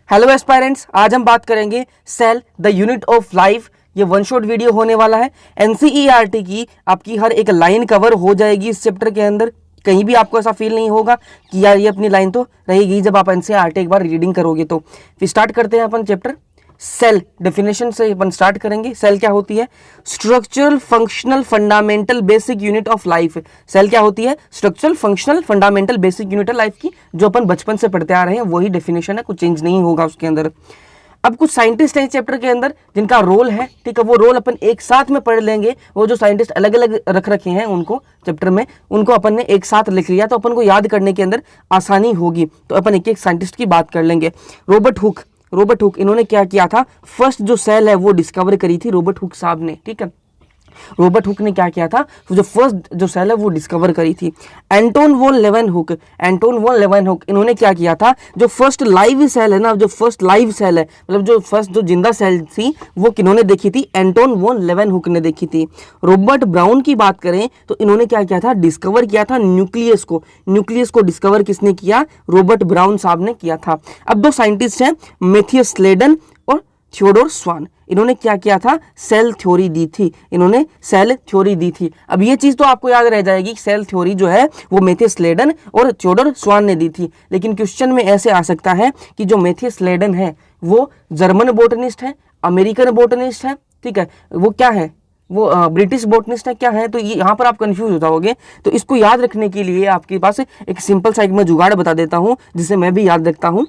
Hello aspirants, आज हम बात करेंगे cell the unit of life. ये वन शॉट वीडियो होने वाला है। एनसीईआरटी की आपकी हर एक लाइन कवर हो जाएगी इस चैप्टर के अंदर। कहीं भी आपको ऐसा फील नहीं होगा कि यार ये अपनी लाइन तो रहेगी जब आप एनसीईआरटी एक बार रीडिंग करोगे तो। फिर स्टार्ट करते हैं अपन चैप्टर। सेल डेफिनेशन से अपन स्टार्ट करेंगे। सेल क्या होती है? Structural functional fundamental basic unit of life. Cell क्या होती है? Structural functional fundamental basic unit है लाइफ की, जो अपन बचपन से पढ़ते आ रहे हैं वही डेफिनेशन है, कुछ चेंज नहीं होगा उसके अंदर। अब कुछ साइंटिस्ट हैं इस चैप्टर के अंदर जिनका रोल है, ठीक है, वो रोल अपन एक साथ में पढ़ लेंगे। वो जो साइंटिस्ट अलग अलग रख रखे हैं उनको चैप्टर में, उनको अपन ने एक साथ लिख लिया तो अपन को याद करने के अंदर आसानी होगी। तो अपन एक एक साइंटिस्ट की बात कर लेंगे। रॉबर्ट हुक इन्होंने क्या किया था? फर्स्ट जो सेल है वो डिस्कवर करी थी रॉबर्ट हुक साहब ने, ठीक है। रॉबर्ट हुक ने क्या किया था? जो फर्स्ट जो सेल है वो डिस्कवर करी थी। एंटोन वॉन लेवेनहुक इन्होंने क्या किया था? जो फर्स्ट लाइव सेल है ना, जो फर्स्ट लाइव सेल है, मतलब जो फर्स्ट जो जिंदा सेल थी वो किन्होंने देखी थी? एंटोन वॉन लेवेनहुक ने देखी थी। रॉबर्ट ब्राउन की बात करें तो इन्होंने क्या किया था? डिस्कवर किया था न्यूक्लियस को डिस्कवर किसने किया? रॉबर्ट ब्राउन साहब ने किया था। अब दो साइंटिस्ट हैं, मैथियस स्लेडन और थियोडोर स्वान। इन्होंने क्या किया था? सेल थ्योरी दी थी। अब ये चीज तो आपको याद रह जाएगी, सेल थ्योरी जो है वो मैथियस स्लेडन और थियोडोर स्वान ने दी थी। लेकिन क्वेश्चन में ऐसे आ सकता है कि जो मैथियस स्लेडन है वो जर्मन बोटनिस्ट है, अमेरिकन बोटनिस्ट है, ठीक है, वो क्या है? वो ब्रिटिश बोटनिस्ट है, क्या है? तो ये यहाँ पर आप कंफ्यूज हो जाओगे। तो इसको याद रखने के लिए आपके पास एक सिंपल सा एक मैं जुगाड़ बता देता हूँ जिसे मैं भी याद रखता हूँ।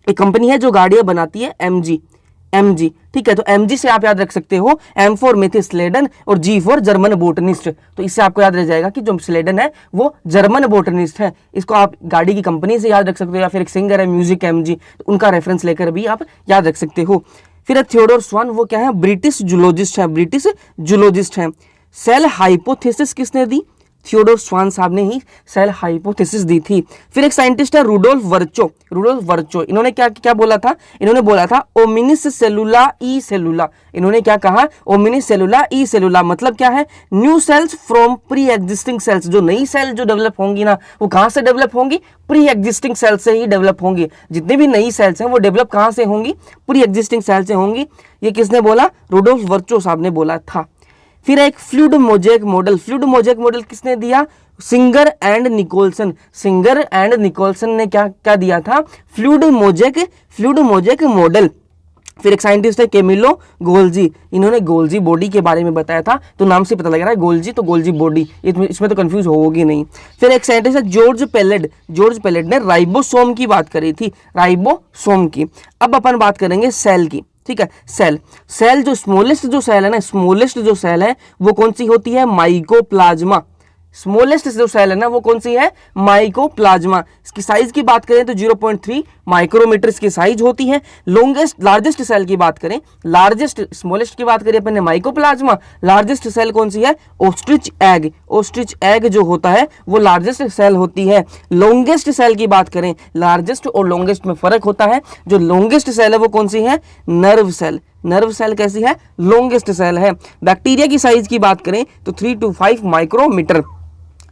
एक कंपनी है जो गाड़ियां बनाती है, एमजी, ठीक है। तो एमजी से आप याद रख सकते हो एम फॉर मैथियस स्लेडन और जी फॉर जर्मन बोटनिस्ट। तो इससे आपको याद रह जाएगा कि जो स्लेडन है वो जर्मन बोटनिस्ट है। इसको आप गाड़ी की कंपनी से याद रख सकते हो, या फिर एक सिंगर है म्यूजिक एमजी, तो उनका रेफरेंस लेकर भी आप याद रख सकते हो। फिर थियोडोर स्वान, वो क्या है? ब्रिटिश जूलॉजिस्ट हैं। सेल हाइपोथेसिस किसने दी? थियोडोर स्वान साहब ने ही सेल हाइपोथेसिस दी थी। फिर एक साइंटिस्ट है रूडोल्फ वर्चो। इन्होंने क्या बोला था? इन्होंने बोला था ओमिनिस सेलुला ई सेलुला। इन्होंने क्या कहा? ओमिनिस सेलुला ई सेलुला मतलब क्या है? New sales from pre existing cells. जो नई सेल जो डेवलप होंगी ना, वो कहां से डेवलप होंगी? प्री एग्जिस्टिंग सेल से ही डेवलप होंगी। जितनी भी नई सेल्स हैं वो डेवलप कहां से होंगी? प्री एग्जिस्टिंग सेल से होंगी। ये किसने बोला? रूडोल्फ वर्चो साहब ने बोला था। फिर एक फ्लूइड मोज़ेक मॉडल किसने दिया? सिंगर एंड निकोलसन ने क्या दिया था? Fluid mosaic model. फिर एक साइंटिस्ट है केमिलो गोल्जी। इन्होंने गोल्जी बॉडी के बारे में बताया था, तो नाम से पता लग रहा है गोल्जी, तो गोल्जी बॉडी, इसमें तो कंफ्यूज होगी नहीं। फिर एक साइंटिस्ट है जॉर्ज पेलेड ने राइबोसोम की बात करी थी, राइबोसोम की। अब अपन बात करेंगे सेल की, ठीक है। सेल जो स्मॉलेस्ट जो सेल है वो कौन सी होती है? माइकोप्लाज्मा। स्मॉलेस्ट जो सेल है ना वो कौन सी है? माइकोप्लाज्मा। इसकी साइज की बात करें तो 0.3 माइक्रोमीटर इसकी साइज होती है। लार्जेस्ट सेल की बात करें, स्मॉलेस्ट की बात करें अपन ने माइकोप्लाज्मा, लार्जेस्ट सेल कौन सी है? ऑस्ट्रिच एग जो होता है वो लार्जेस्ट सेल होती है। लॉन्गेस्ट सेल की बात करें, लार्जेस्ट और लॉन्गेस्ट में फर्क होता है। जो लॉन्गेस्ट सेल है वो कौन सी है? नर्व सेल कैसी है? लॉन्गेस्ट सेल है। बैक्टीरिया की साइज की बात करें तो 3 to 5 माइक्रोमीटर।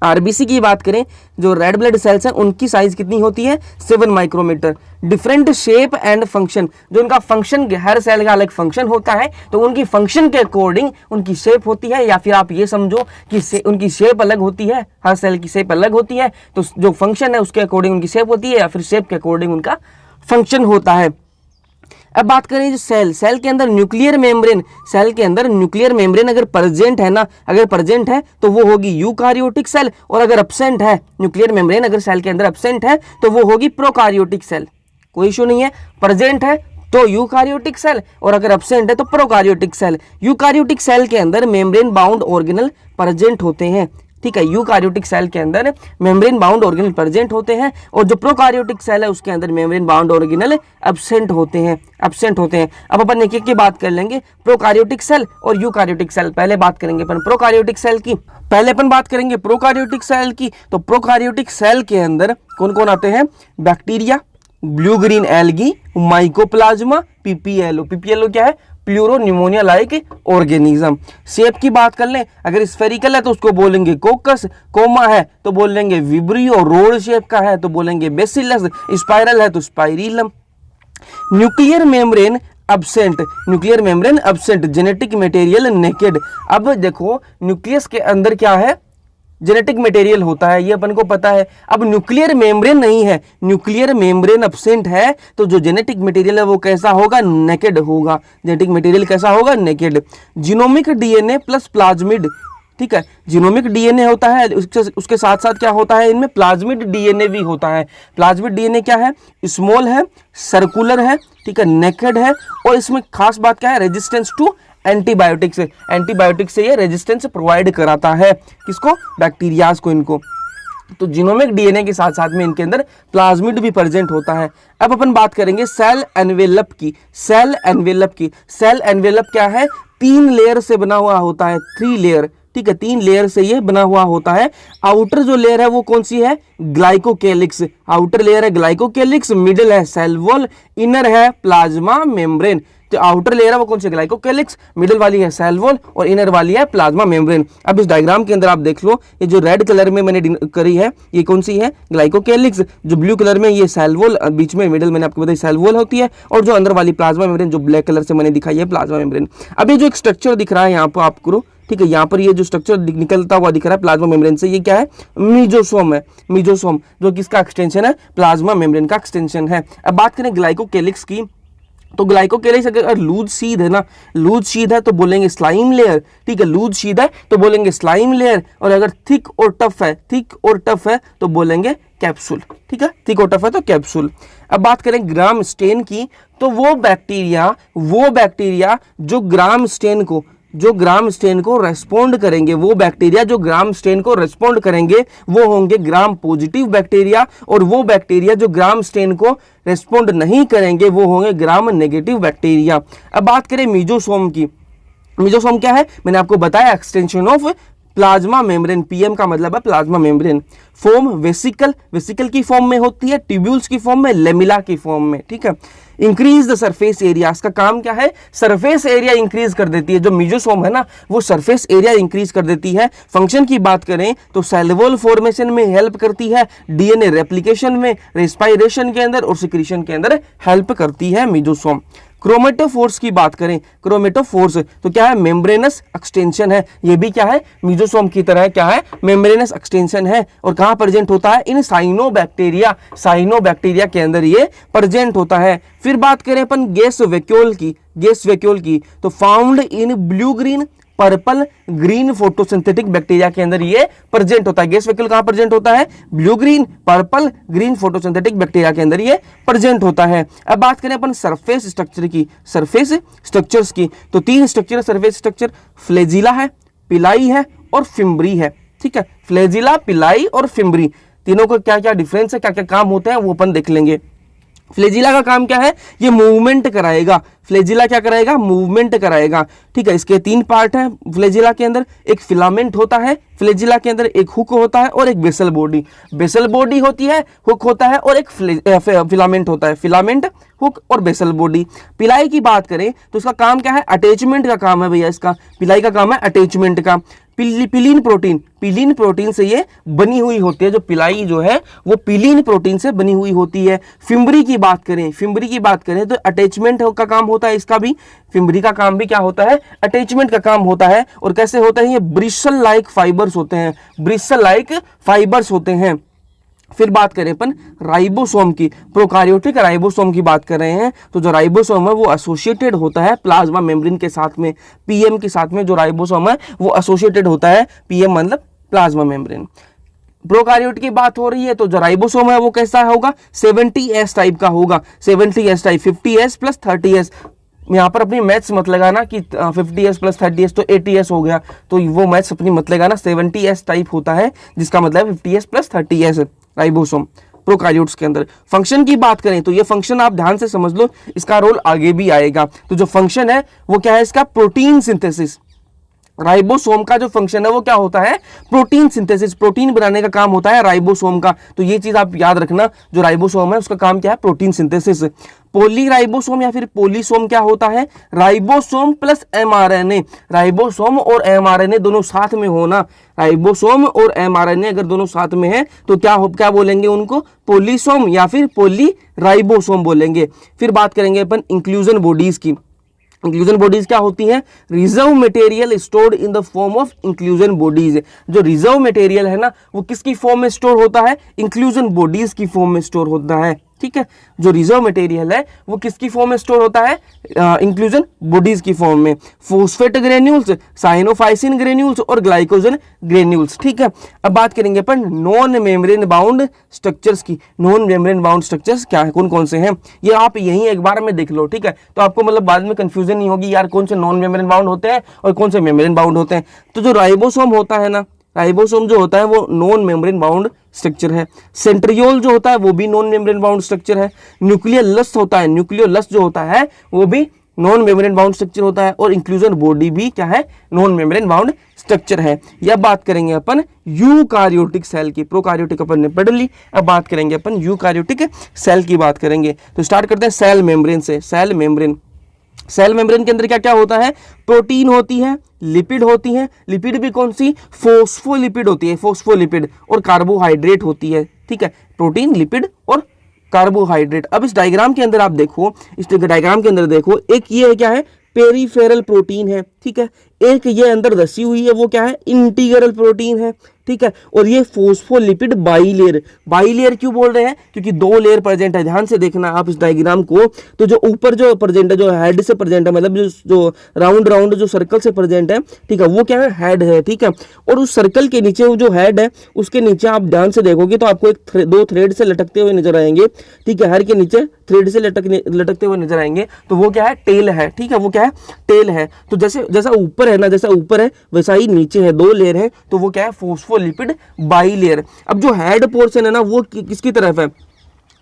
आरबीसी की बात करें, जो रेड ब्लड सेल्स हैं उनकी साइज कितनी होती है? 7 micrometer. Different shape and function, जो उनका फंक्शन, हर सेल का अलग फंक्शन होता है, तो उनकी फंक्शन के अकॉर्डिंग उनकी शेप होती है, या फिर आप ये समझो कि उनकी शेप अलग होती है, हर सेल की शेप अलग होती है, तो जो फंक्शन है उसके अकॉर्डिंग उनकी शेप होती है, या फिर शेप के अकॉर्डिंग उनका फंक्शन होता है। अब बात करें जो सेल के अंदर न्यूक्लियर मेम्ब्रेन, अगर प्रेजेंट है ना, तो वो होगी यूकारियोटिक सेल, और अगर एब्सेंट है न्यूक्लियर मेम्ब्रेन, अगर सेल के अंदर एब्सेंट है तो वो होगी प्रोकारियोटिक सेल। कोई इशू नहीं है, प्रेजेंट है तो यूकारियोटिक सेल, और अगर एब्सेंट है तो प्रोकारियोटिक सेल। यूकारियोटिक सेल के अंदर मेम्ब्रेन बाउंड ऑर्गेनल प्रेजेंट होते हैं, ठीक है। यूकारियोटिक सेल के अंदर मेम्ब्रेन बाउंड ऑर्गेनल प्रेजेंट होते हैं, और जो प्रोकारियोटिक सेल है उसके अंदर मेम्ब्रेन बाउंड ऑर्गेनल एब्सेंट होते हैं। अब अपन एक एक की बात कर लेंगे, प्रोकारियोटिक सेल और यूकारियोटिक सेल। पहले बात करेंगे अपन प्रोकारियोटिक सेल की। प्रोकारियोटिक सेल की। तो प्रोकारियोटिक सेल के अंदर कौन कौन आते हैं? Bacteria, blue green algae, mycoplasma, PPLO क्या है? Pleuro pneumonia like organism. Shape की बात कर लें, अगर स्फेरिकल है तो उसको बोलेंगे कोकस, कोमा है तो बोलेंगे विब्रियो, रोड शेप का है तो बोलेंगे बेसिलस, स्पाइरल है तो spirillum. Nuclear membrane absent, nuclear membrane absent, genetic material naked. अब देखो न्यूक्लियस के अंदर क्या है, जेनेटिक मटेरियल होता है, ये अपन को पता है। अब न्यूक्लियर मेम्ब्रेन नहीं है, न्यूक्लियर मेम्ब्रेन अब्सेंट है, तो जो जेनेटिक मटेरियल है वो कैसा होगा, नेकेड होगा। जेनेटिक मटेरियल कैसा होगा, naked. Genomic DNA plus plasmid, ठीक है, जीनोमिक डीएनए होता है, उसके साथ साथ क्या होता है, इनमें प्लाज्मिड डीएनए भी होता है। प्लाज्मिड डीएनए क्या है, स्मॉल है, सर्कुलर है, ठीक है, नेकेड है, और इसमें खास बात क्या है, रेजिस्टेंस टू एंटीबायोटिक से, एंटीबायोटिक से ये रेजिस्टेंस प्रोवाइड कराता है, किसको, बैक्टीरियाज को, इनको। तो जीनोमिक डीएनए के साथ साथ में इनके अंदर प्लाज्मिड भी प्रेजेंट होता है। अब अपन बात करेंगे सेल एनवेलप की, सेल एनवेलप की। सेल एनवेलप क्या है, 3 लेयर से बना हुआ होता है, 3 लेयर, ठीक है, 3 लेयर से ये बना हुआ होता है। आउटर जो लेयर है वो कौन सी है, ग्लाइकोकेलिक्स, आउटर लेयर है ग्लाइकोकेलिक्स, मिडिल है सेल वॉल, इनर है प्लाज्मा मेम्ब्रेन। तो आउटर लेयर है वो कौन सी, ग्लाइकोकेलिक्स, मिडिल वाली है सेल वॉल और इनर वाली है प्लाज्मा मेम्ब्रेन। अब इस डायग्राम के अंदर आप देख लो, ये जो रेड कलर में मैंने करी है ये कौन सी है, ग्लाइकोकेलिक्स, जो ब्लू कलर में ये सेल वॉल, बीच में मिडिल मैंने आपको बताया सेल वॉल होती है, और जो अंदर वाली प्लाज्मा मेम्ब्रेन जो ब्लैक कलर से मैंने दिखाई है प्लाज्मा मेम्ब्रेन। अब ये जो एक स्ट्रक्चर दिख रहा है यहाँ पर आपको, ठीक है, यहाँ पर ये जो स्ट्रक्चर निकलता हुआ दिख रहा है प्लाज्मा मेम्ब्रेन से, ये क्या है, मीजोसोम है, मीजोसोम, जो किसका एक्सटेंशन है, प्लाज्मा मेम्ब्रेन का एक्सटेंशन है। अब बात करें ग्लाइकोकेलिक्स की, तो ग्लाइकोकेलिक्स अगर लूज शीथ है ना, लूज शीथ है तो बोलेंगे स्लाइम लेयर, ठीक है, लूज शीथ है तो बोलेंगे स्लाइम लेयर, और अगर थिक और टफ है, थिक और टफ है तो बोलेंगे कैप्सूल, ठीक है, थिक और टफ है तो कैप्सूल। अब बात करें ग्राम स्टेन की, तो वो बैक्टीरिया जो ग्राम स्टेन को रेस्पोंड करेंगे, वो बैक्टीरिया जो ग्राम स्टेन को रेस्पोंड करेंगे वो होंगे ग्राम पॉजिटिव बैक्टीरिया, और वो बैक्टीरिया जो ग्राम स्टेन को रेस्पोंड नहीं करेंगे वो होंगे ग्राम नेगेटिव बैक्टीरिया। अब बात करें मीजोसोम की, मीजोसोम क्या है, मैंने आपको बताया extension of plasma membrane, PM का मतलब है plasma membrane. Form vesicle, vesicle की फॉर्म में होती है, ट्यूब्यूल्स की फॉर्म में, लेमिला की फॉर्म में, ठीक है। इंक्रीज द सरफेस एरिया, इसका काम क्या है, सरफेस एरिया इंक्रीज कर देती है, जो मीजोसोम है ना वो सरफेस एरिया इंक्रीज कर देती है। फंक्शन की बात करें तो सेल वॉल फॉर्मेशन में हेल्प करती है, डीएनए रेप्लिकेशन में, रेस्पायरेशन के अंदर और सिक्रीशन के अंदर हेल्प करती है मीजोसोम। क्रोमेटोफोर्स की बात करें, क्रोमेटोफोर्स तो क्या है, मेम्ब्रेनस एक्सटेंशन है, ये भी क्या है, मीजोसोम की तरह क्या है, मेम्ब्रेनस एक्सटेंशन है, और कहां प्रेजेंट होता है, इन साइनोबैक्टीरिया, साइनोबैक्टीरिया के अंदर ये प्रेजेंट होता है। फिर बात करें अपन गैस वैक्यूल की, गैस वैक्यूल की, तो found in blue green purple green photosynthetic bacteria के अंदर ये प्रेजेंट होता है। गैस वैक्यूल कहां प्रेजेंट होता है, blue green purple green photosynthetic bacteria के अंदर ये प्रेजेंट होता है। अब बात करें अपन सरफेस स्ट्रक्चर की, सरफेस स्ट्रक्चर्स की, तो 3 स्ट्रक्चर सरफेस स्ट्रक्चर, फ्लैजिला है, पिलाई है और फिम्ब्री है, ठीक है, फ्लैजिला, पिलाई और फिम्ब्री, तीनों का क्या क्या डिफरेंस है, क्या क्या काम होते हैं वो अपन देख लेंगे। फ्लैजिला का काम क्या है, ये मूवमेंट कराएगा, फ्लैजिला क्या कराएगा, मूवमेंट कराएगा, ठीक है। इसके 3 पार्ट हैं फ्लैजिला के अंदर, एक फिलामेंट होता है फ्लैजिला के अंदर, एक हुक होता है और एक बेसल बॉडी, बेसल बॉडी होती है, हुक होता है और एक फिलामेंट होता है, फिलामेंट, हुक और बेसल बॉडी। पिलाई की बात करें तो इसका काम क्या है, अटैचमेंट का काम है भैया, इसका पिलाई का काम है अटैचमेंट का। पिलीन प्रोटीन, पिलीन प्रोटीन से ये बनी हुई होती है, जो पिलाई जो है वो पिलीन प्रोटीन से बनी हुई होती है। फिम्ब्री की बात करें, फिम्ब्री की बात करें तो अटैचमेंट का काम होता है इसका भी, फिम्ब्री का काम भी क्या होता है, अटैचमेंट का काम होता है। और कैसे होता है, ये ब्रिसल लाइक फाइबर्स होते हैं, ब्रिसल लाइक फाइबर्स होते हैं। फिर बात करें अपन राइबोसोम की, प्रोकार्योटिक राइबोसोम की बात कर रहे हैं, तो जो राइबोसोम है वो एसोसिएटेड होता है प्लाज्मा मेम्ब्रेन के साथ में, पीएम के साथ में जो राइबोसोम है वो एसोसिएटेड होता है, पीएम मतलब प्लाज्मा मेम्ब्रेन। प्रोकार्योट की बात हो रही है तो जो राइबोसोम है वो कैसा होगा, 70S टाइप का होगा, 70S type, 50S plus 30S। यहाँ पर अपनी मैथ्स मत लगाना कि 50S प्लस 30S तो 80S हो गया, तो वो मैथ्स अपनी मत लगाना, 70S टाइप होता है जिसका मतलब 50S plus 30S ribosome prokaryotes के अंदर। फंक्शन की बात करें तो ये फंक्शन आप ध्यान से समझ लो, इसका रोल आगे भी आएगा। तो जो फंक्शन है वो क्या है इसका, प्रोटीन सिंथेसिस, राइबोसोम का जो फंक्शन है वो क्या होता है, प्रोटीन सिंथेसिस, प्रोटीन बनाने का काम होता है राइबोसोम का। तो ये चीज आप याद रखना, जो राइबोसोम है उसका काम क्या है, प्रोटीन सिंथेसिस। पॉलीराइबोसोम या फिर पोलीसोम क्या होता है, राइबोसोम प्लस एमआरएनए। राइबोसोम और एमआरएनए दोनों साथ में होना, राइबोसोम और एमआरएनए अगर दोनों साथ में है तो क्या बोलेंगे उनको, पोलीसोम या फिर पॉलीराइबोसोम बोलेंगे। फिर बात करेंगे अपन इंक्लूजन बॉडीज की। इंक्लूजन बॉडीज क्या होती हैं, reserve material stored in the form of inclusion bodies. जो रिजर्व मटेरियल है ना वो किसकी फॉर्म में स्टोर होता है, इंक्लूजन बॉडीज की फॉर्म में स्टोर होता है। ठीक है, जो रिजर्व मटेरियल है वो किसकी फॉर्म में स्टोर होता है, इंक्लूजन बॉडीज की फॉर्म में। फोस्फेट ग्रेन्यूल्स, साइनोफाइसिन ग्रेन्यूल्स और ग्लाइकोजन ग्रेन्यूल्स। ठीक है, अब बात करेंगे अपन नॉन मेम्ब्रेन बाउंड स्ट्रक्चर्स की। नॉन मेम्ब्रेन बाउंड स्ट्रक्चर्स क्या है, कौन कौन से हैं, ये आप यहीं एक बार में देख लो। ठीक है, तो आपको मतलब बाद में कंफ्यूजन नहीं होगी यार कौन से नॉन मेम्ब्रेन बाउंड होते हैं और कौन से मेम्ब्रेन बाउंड होते हैं। तो जो राइबोसोम होता है ना, राइबोसोम जो होता है वो नॉन मेम्ब्रेन बाउंड स्ट्रक्चर है। सेंट्रियोल जो होता है वो भी नॉन मेम्ब्रेन बाउंड स्ट्रक्चर है। न्यूक्लियोलस होता है, न्यूक्लियोलस जो होता है वो भी नॉन मेम्ब्रेन बाउंड स्ट्रक्चर होता है। और इंक्लूजन बॉडी भी क्या है, नॉन मेम्ब्रेन बाउंड स्ट्रक्चर है। यह बात करेंगे अपन यूकार्योटिक सेल की। प्रोकार्योटिक अपन ने पढ़ ली, अब बात करेंगे अपन यूकार्योटिक सेल की बात करेंगे। तो स्टार्ट करते हैं सेल मेम्ब्रेन से। सेल मेम्ब्रेन, सेल मेम्ब्रेन के अंदर क्या क्या होता है, प्रोटीन होती है, लिपिड होती है। लिपिड भी कौन सी, फोस्फोलिपिड होती है, फोस्फोलिपिड, और कार्बोहाइड्रेट होती है। ठीक है, प्रोटीन, लिपिड और कार्बोहाइड्रेट। अब इस डायग्राम के अंदर आप देखो, इस डायग्राम के अंदर देखो, एक ये क्या है, पेरीफेरल प्रोटीन है। ठीक है, एक ये अंदर धसी हुई है वो क्या है, इंटीग्रल प्रोटीन है। ठीक है, और ये फोस्फोलिपिड बाइलेयर। बाइलेयर क्यों बोल रहे हैं, क्योंकि दो लेयर प्रेजेंट है। ध्यान से देखना आप इस डायग्राम को, तो जो ऊपर जो प्रेजेंट है, जो हेड से प्रेजेंट है, मतलब जो राउंड राउंड जो सर्कल से प्रेजेंट है, ठीक है, वो क्या है, हेड है। ठीक है, और उस सर्कल के नीचे जो हेड है उसके नीचे आप ध्यान से देखोगे तो आपको दो थ्रेड से लटकते हुए नजर आएंगे। ठीक है, हेड के नीचे थ्रेड से लटकते हुए नजर आएंगे, तो वो क्या है, टेल है। ठीक है, वो क्या है, टेल है। तो जैसा ऊपर है ना, जैसा ऊपर है वैसा ही नीचे है, दो लेयर है, तो वो क्या है, फोस्फोलिपिड बाइलेयर। अब जो हेड पोर्शन है ना वो किसकी तरफ है,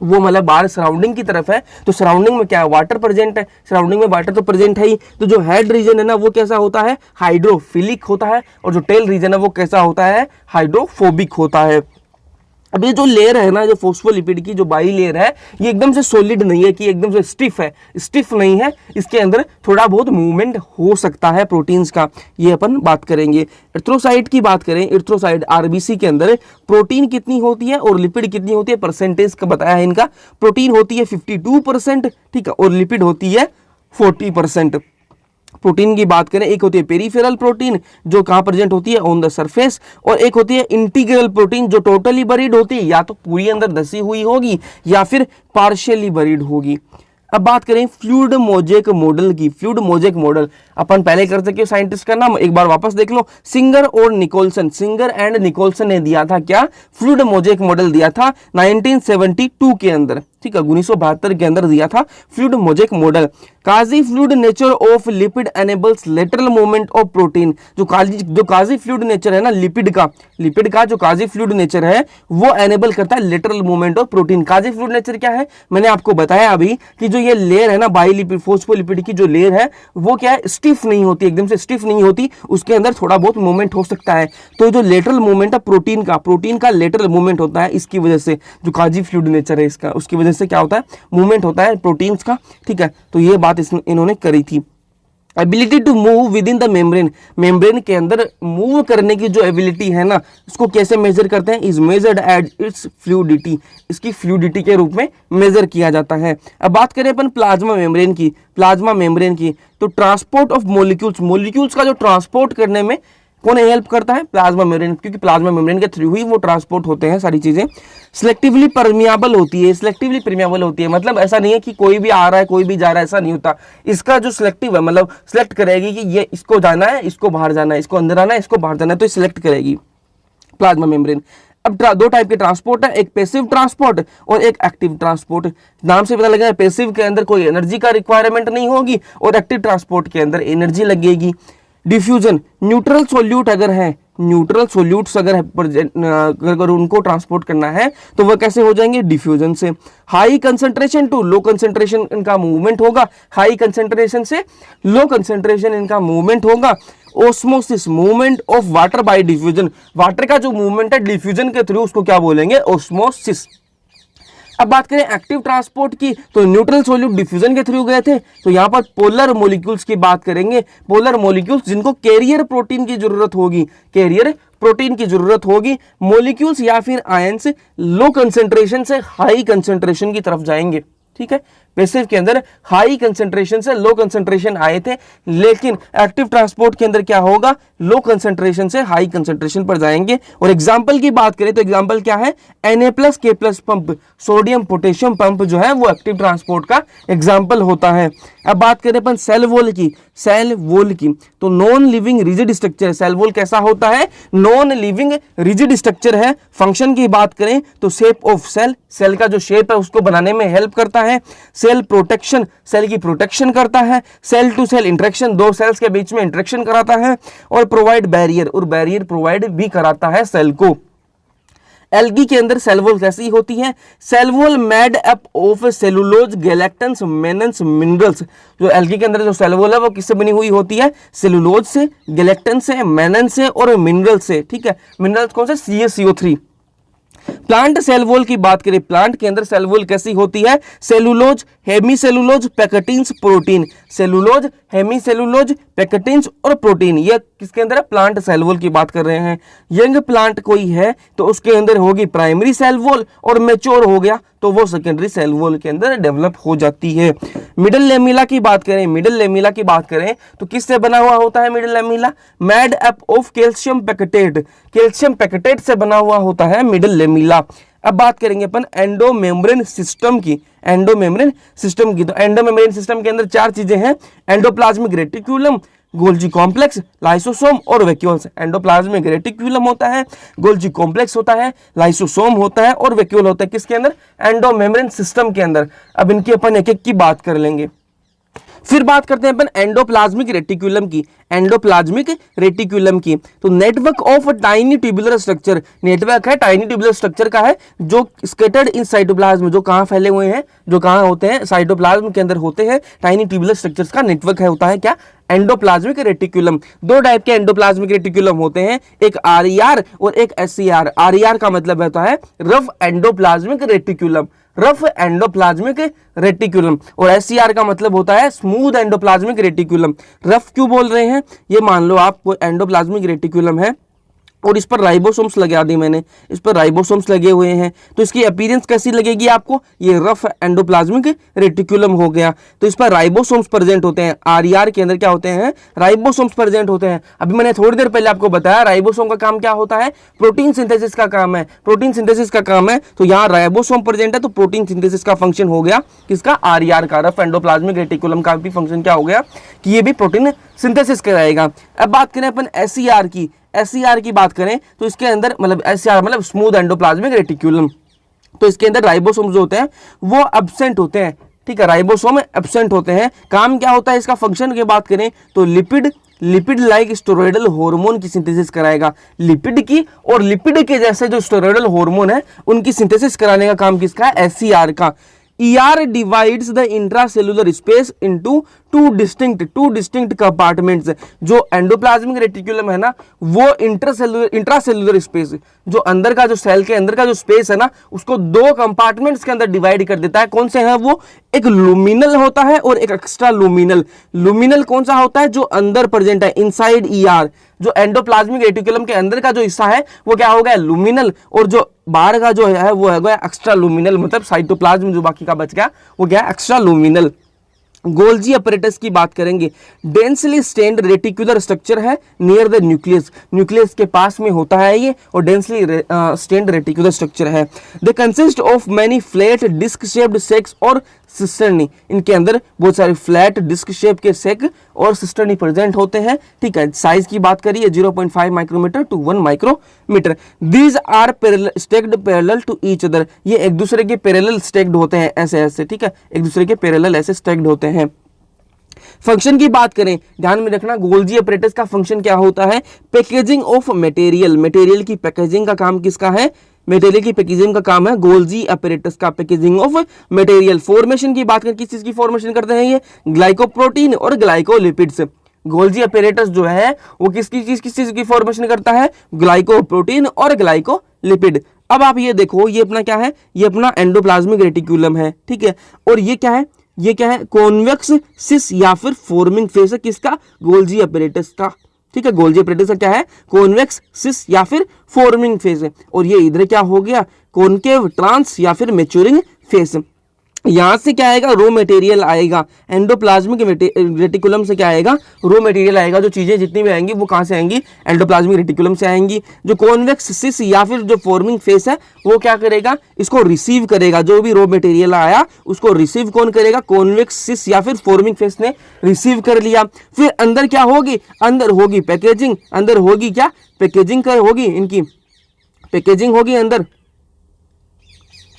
वो मतलब बाहर सराउंडिंग की तरफ है। तो सराउंडिंग में क्या है, वाटर प्रेजेंट है, सराउंडिंग में वाटर तो प्रेजेंट है ही। तो जो हेड रीजन है ना वो कैसा होता है, हाइड्रोफिलिक होता है, और जो टेल रीजन है वो कैसा होता है, हाइड्रोफोबिक होता है। अब ये जो लेयर है ना, जो फोस्फोलिपिड की जो बाई लेयर है, ये एकदम से सॉलिड नहीं है कि एकदम से स्टिफ है, स्टिफ नहीं है, इसके अंदर थोड़ा बहुत मूवमेंट हो सकता है प्रोटीन्स का। ये अपन बात करेंगे। एरिथ्रोसाइट की बात करें, एरिथ्रोसाइट आरबीसी के अंदर प्रोटीन कितनी होती है और लिपिड कितनी होती है, परसेंटेज का बताया है इनका। प्रोटीन होती है 52%, ठीक है, और लिपिड होती है 40%। प्रोटीन की बात करें, एक होती है पेरीफेरल प्रोटीन जो कहां प्रेजेंट होती है, ऑन द सरफेस, और एक होती है इंटीग्रल प्रोटीन जो टोटली बरीड होती है, या तो पूरी अंदर धसी हुई होगी या फिर पार्शियली बरीड होगी। अब बात करें फ्लूइड मोजेक मॉडल की। फ्लूइड मोजेक मॉडल अपन पहले कर सके, साइंटिस्ट का नाम एक बार वापस देख लो, सिंगर और निकोलसन, सिंगर एंड निकोलसन ने दिया था क्या, फ्लूइड मोजेक मॉडल दिया था 1972 के अंदर। ठीक है, 1972 के अंदर दिया था fluid mosaic model. Quasi fluid nature of lipid enables lateral movement of protein. जो काजी फ्लूइड नेचर है ना लिपिड का जो काजी फ्लूइड नेचर है वो एनेबल करता है lateral movement of protein. Quasi fluid nature क्या है, मैंने आपको बताया अभी कि जो ये लेयर है ना बाइलिपिड फोस्फोलिपिड की जो लेयर है वो क्या है, स्टिफ नहीं होती, एकदम से स्टिफ नहीं होती, उसके अंदर थोड़ा बहुत मूवमेंट हो सकता है। तो जो लेटरल मूवमेंट है प्रोटीन का लेटरल मूवमेंट होता है, इसकी वजह से जो काजी फ्लूइड नेचर है इसका, उसकी वजह से क्या होता है, मूवमेंट होता है प्रोटीन्स का। ठीक है, तो ये बात इन्होंने करी थी। Ability to move within the membrane, membrane के अंदर मूव करने की जो एबिलिटी है ना, इसको कैसे मेजर करते हैं, is measured at its fluidity, इसकी फ्लूइडिटी के रूप में मेजर किया जाता है। अब बात करें अपन प्लाज्मा मेम्ब्रेन की, तो ट्रांसपोर्ट ऑफ मॉलिक्यूल्स का जो ट्रांसपोर्ट करने में कौन हेल्प करता है, प्लाज्मा मेम्ब्रेन, क्योंकि प्लाज्मा मेम्ब्रेन के थ्रू ही वो ट्रांसपोर्ट होते हैं सारी चीजें। सिलेक्टिवली परमिएबल होती है, मतलब ऐसा नहीं है कि कोई भी आ रहा है कोई भी जा रहा है, ऐसा नहीं होता। इसका जो सिलेक्टिव है, मतलब सिलेक्ट करेगी कि ये इसको जाना है, इसको बाहर जाना है, इसको अंदर आना है, इसको बाहर जाना है, तो सिलेक्ट करेगी प्लाज्मा मेम्ब्रेन। अब दो टाइप के ट्रांसपोर्ट है, एक पैसिव ट्रांसपोर्ट और एक एक्टिव ट्रांसपोर्ट। नाम से पता लगा पैसिव के अंदर कोई एनर्जी का रिक्वायरमेंट नहीं होगी और एक्टिव ट्रांसपोर्ट के अंदर एनर्जी लगेगी। डिफ्यूजन, न्यूट्रल सोल्यूट अगर है, न्यूट्रल सोल्यूट्स अगर उनको ट्रांसपोर्ट करना है तो वह कैसे हो जाएंगे, डिफ्यूजन से। High concentration to low concentration इनका मूवमेंट होगा, हाई कंसंट्रेशन से लो कंसंट्रेशन इनका मूवमेंट होगा। Osmosis, movement of water by diffusion, water का जो मूवमेंट है डिफ्यूजन के थ्रू उसको क्या बोलेंगे, ओस्मोसिस। अब बात करें एक्टिव ट्रांसपोर्ट की, तो न्यूट्रल सोल्यूट डिफ्यूजन के थ्रू गए थे, तो यहां पर पोलर मॉलिक्यूल्स की बात करेंगे। पोलर मॉलिक्यूल्स जिनको कैरियर प्रोटीन की जरूरत होगी, कैरियर प्रोटीन की जरूरत होगी, मॉलिक्यूल्स या फिर आयंस लो कंसेंट्रेशन से हाई कंसेंट्रेशन की तरफ जाएंगे। ठीक है, पैसिव के अंदर हाई कंसेंट्रेशन से लो कंसेंट्रेशन आए थे, लेकिन एक्टिव ट्रांसपोर्ट के अंदर क्या होगा, लो कंसेंट्रेशन से हाई कंसेंट्रेशन पर जाएंगे। और एग्जांपल की बात करें तो एग्जांपल क्या है, Na+K+ pump, sodium potassium pump जो है वो एक्टिव ट्रांसपोर्ट का एग्जांपल होता है। अब बात करें अपन सेल वॉल की, सेल वॉल की, तो non living rigid structure, cell wall कैसा होता है, नॉन लिविंग रिजिड स्ट्रक्चर है। फंक्शन की बात करें तो शेप ऑफ सेल, सेल का जो शेप है उसको बनाने में हेल्प करता है। सेल प्रोटेक्शन, सेल की प्रोटेक्शन करता है। सेल टू सेल इंटरेक्शन, दो सेल्स के बीच में इंटरेक्शन कराता है। और प्रोवाइड बैरियर, और बैरियर प्रोवाइड भी कराता है सेल को। एल्गी के अंदर सेल वॉल कैसी होती है, cell wall made up of cellulose, galactans, mannans, minerals. जो एल्गी के अंदर जो सेल वॉल है वो किससे बनी हुई होती है, सेलुलोज से, गैलेक्टन से, मेनन से और मिनरल से। ठीक है, मिनरल्स कौन से, CaCO3। प्लांट सेल वॉल की बात करें, प्लांट के अंदर सेल वॉल कैसी होती है, cellulose, hemicellulose, pectins, protein. Cellulose, hemicellulose, pectins और प्रोटीन, ये किसके अंदर है, प्लांट सेल वॉल की बात कर रहे हैं। यंग प्लांट कोई है तो उसके अंदर होगी प्राइमरी सेल वॉल, और मैच्योर हो गया तो वो सेकेंडरी सेल वॉल के अंदर डेवलप हो जाती है। मिडल लेमिला की बात करें, मिडल लेमिला की बात करें तो किससे बना हुआ होता है middle lamella, made up of calcium pectate, calcium pectate से बना हुआ होता है मिडल लेमिला। अब बात करेंगे अपन एंडोमेम्ब्रेन सिस्टम की, एंडोमेम्ब्रेन सिस्टम की, तो एंडोमेम्ब्रेन सिस्टम के अंदर चार चीजें हैं, endoplasmic reticulum, Golgi complex, lysosome और वैक्यूल्स। एंडोप्लाज्मिक रेटिक्यूलम होता है, गोल्जी कॉम्प्लेक्स होता है, लाइसोसोम होता है और वैक्यूल होता है, किसके अंदर, एंडोमेम्ब्रेन सिस्टम के अंदर। अब इनकी अपन एक एक की बात कर लेंगे। फिर बात करते हैं अपन एंडोप्लाज्मिक रेटिक्यूलम की, एंडोप्लाज्मिक रेटिक्यूलम की, तो network of tiny tubular structure, network है टाइनी ट्यूबुलर स्ट्रक्चर का है जो स्कैटर्ड इन साइटोप्लाज्म, जो कहां फैले हुए हैं, जो कहां होते हैं, साइटोप्लाज्म के अंदर होते हैं, टाइनी ट्यूबुलर स्ट्रक्चर्स का नेटवर्क है, होता है क्या, एंडोप्लाज्मिक रेटिक्यूलम। दो टाइप के एंडोप्लाज्मिक रेटिक्यूलम होते हैं, एक RER और एक SCR। RER का मतलब होता है rough endoplasmic reticulum, rough endoplasmic reticulum, और SCR का मतलब होता है स्मूथ एंडोप्लाज्मिक रेटिक्यूलम। रफ क्यों बोल रहे हैं, ये मान लो आप कोई एंडोप्लाज्मिक रेटिक्यूलम है और इस पर राइबोसोम्स लगा दी मैंने, इस पर राइबोसोम्स लगे हुए हैं, तो इसकी अपीयरेंस कैसी लगेगी आपको, ये रफ एंडोप्लाज्मिक रेटिक्यूलम हो गया। तो इस पर राइबोसोम्स प्रेजेंट होते हैं, RER के अंदर क्या होते हैं, राइबोसोम्स प्रेजेंट होते हैं। अभी मैंने थोड़ी देर पहले आपको बताया राइबोसोम का काम क्या होता है, प्रोटीन सिंथेसिस का काम है, प्रोटीन सिंथेसिस का काम है, तो यहाँ राइबोसोम प्रेजेंट है तो प्रोटीन सिंथेसिस का फंक्शन हो गया किसका, RER का, रफ एंडोप्लाज्मिक रेटिक्यूलम का भी फंक्शन क्या हो गया कि ये भी प्रोटीन सिंथेसिस कराएगा। अब बात करें अपन SCR की, SCR की बात करें तो इसके अंदर मतलब SCR मतलब स्मूथ एंडोप्लाज्मिक रेटिक्यूलम, तो इसके अंदर राइबोसोम जो होते हैं वो एब्सेंट होते हैं। ठीक है, राइबोसोम एब्सेंट होते हैं। काम क्या होता है इसका, फंक्शन की बात करें तो लिपिड लाइक स्टेरॉयडल हार्मोन की सिंथेसिस कराएगा, लिपिड की, और लिपिड के जैसे जो स्टेरॉयडल हार्मोन है उनकी सिंथेसिस कराने का काम किसका है, SCR का। ER divides the intracellular space into two distinct compartments. जो एंडोप्लाज्मिक रेटिक्यूलम है ना वो इंट्रासेलुलर स्पेस, जो अंदर का जो सेल के अंदर का जो स्पेस है ना उसको दो कंपार्टमेंट्स के अंदर डिवाइड कर देता है। कौन से हैं वो, एक लुमिनल होता है और एक एक्स्ट्रा लुमिनल। लुमिनल कौन सा होता है, जो अंदर प्रेजेंट है इनसाइड ER। जो एंडोप्लाज्मिक रेटिक्यूलम के अंदर का जो हिस्सा है वो क्या हो गया, लुमिनल, और जो बाहर का जो है वो है गया एक्स्ट्रा लुमिनल, मतलब साइटोप्लाज्म जो बाकी का बच गया वो क्या है, एक्स्ट्रा लुमिनल। गोल्जी अपरेटस की बात करेंगे, डेंसली स्टेन्ड रेटिकुलर स्ट्रक्चर है नियर द न्यूक्लियस, न्यूक्लियस के पास में होता है ये, और डेंसली स्टेन्ड रेटिकुलर स्ट्रक्चर है। They consist of many flat disc shaped sacs और सिस्टर्नी, इनके अंदर बहुत सारे फ्लैट डिस्क शेप के सेक और सिस्टर्नी प्रेजेंट होते हैं। ठीक है, साइज की बात करिए 0.5 micrometer to 1 micrometer. These are stacked parallel to each other, ये एक दूसरे के पैरेलल स्टेक्ड होते हैं ऐसे ऐसे। ठीक है, एक दूसरे के पैरेलल ऐसे स्टेक्ड होते हैं। फंक्शन की बात करें, ध्यान में रखना गोल्जी अपरेटस का फंक्शन क्या होता है, पैकेजिंग ऑफ मटेरियल, मटेरियल की पैकेजिंग का काम किसका है, मटेरियल की पैकेजिंग का काम है गोल्जी अपरेटस का, पैकेजिंग ऑफ मटेरियल। फॉर्मेशन की बात करें, किस चीज की फॉर्मेशन करते हैं ये, ग्लाइकोप्रोटीन और ग्लाइकोलिपिड्स। गोल्जी अपरेटस जो है वो किस चीज की फॉर्मेशन करता है, ग्लाइकोप्रोटीन और ग्लाइकोलिपिड। अब आप ये देखो, ये अपना क्या है, ये अपना एंडोप्लाज्मिक रेटिकुलम है, ठीक है, और ये क्या है, ये क्या है, कॉन्वेक्स सिस या फिर फॉर्मिंग फेस है किसका, गोल्जी अपरेटस का, ठीक है। गोल्जी अपरेटस का क्या है, कॉन्वेक्स सिस या फिर फॉर्मिंग फेस है। और ये इधर क्या हो गया, कॉनकेव ट्रांस या फिर मैच्योरिंग फेस। यहां से क्या आएगा, रो मटेरियल आएगा, एंडोप्लाज्मिक रेटिकुलम से क्या आएगा, रो मटेरियल आएगा। जो चीजें जितनी भी आएंगी वो कहां से आएंगी, एंडोप्लाज्मिक रेटिकुलम से आएंगी। जो कॉन्वेक्स सिस या फिर जो फॉर्मिंग फेस है वो क्या करेगा, इसको रिसीव करेगा, जो भी रो मटेरियल आया उसको रिसीव कौन करेगा, कॉन्वेक्स सिस या फिर फॉर्मिंग फेस ने रिसीव कर लिया। फिर अंदर क्या होगी, अंदर होगी पैकेजिंग, अंदर होगी क्या, पैकेजिंग कर होगी, इनकी पैकेजिंग होगी अंदर,